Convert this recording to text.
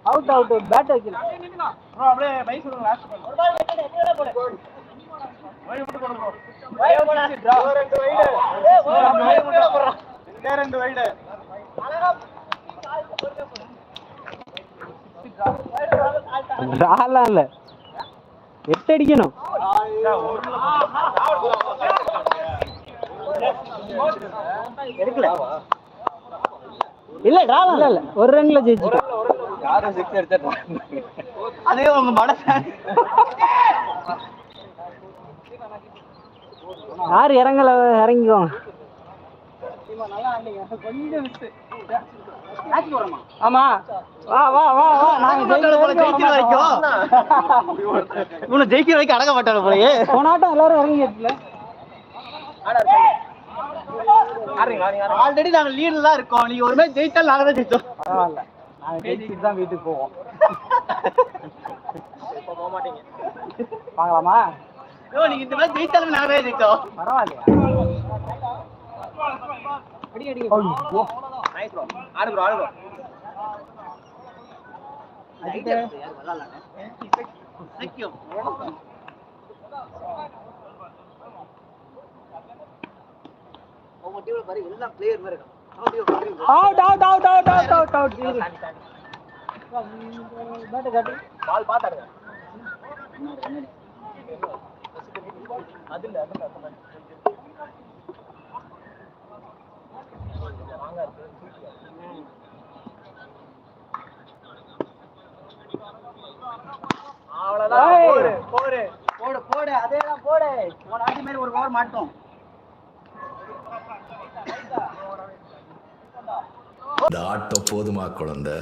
out out bad வைக்கல bro அப்படியே bike சொல்லுங்க லாஸ்ட் பால் ஒரு பால் வெட்டடே கீழ போடு ஓய் விட்டு போடு ப்ரோ ஓய் போடா ரெண்டு வைடு கீழ போடுறா ரெண்டு வைடு டிராலாம் இல்ல 8 அடிக்கணும் எடுக்கல இல்ல டிராலாம் இல்ல ஒரு ரன்ல ஜெயிச்சிட்டோம் யாரும் 6 எடுத்தா அதே உங்க மனசு யார் இறங்கிக்கோங்க நல்லா ஆடுங்க கொஞ்சம் மிஸ் மேட்ச் போறோமா ஆமா வா வா வா வா நாங்க ஜெயிக்கிற வரைக்கும் இவனை ஜெயிக்கிற வரைக்கும் அடங்க மாட்டாங்க போலயே போனாட்டம் எல்லாரும் இறங்கிட்டல ஆல்ரெடி நாங்க லீட்ல தான் இருக்கோம் நீங்க ஒரு மேட்ச் ஜெயிச்சா நாங்க தான் ஜெயிச்சோம் பரவாயில்ல நாங்க ஜெயிச்சிட்டு தான் வீட்டுக்கு போவோம் இப்ப போக மாட்டீங்க வாங்கலாமா நீங்க இந்த மேட்ச் ஜெயிச்சாலும் நாங்க தான் ஜெயிச்சோம் பரவாயில்லையா அடி அடி நைஸ் ப்ரோ ஆடு ப்ரோ அடிச்சே தேங்க்யூ உங்க டீம்ல பாரு எல்லா பிளேயர் மாதிரி இருக்காங்க out out out out out out out bat கட்டி பால் பாத்தாருங்க அதுல அவ்வளவுதான் போடு போடு போடு அதேதான் போடு உன் ஆடி மாதிரி ஒரு ஓவர் மாட்டோம் இந்த ஆட்டம் போதுமா குழந்தை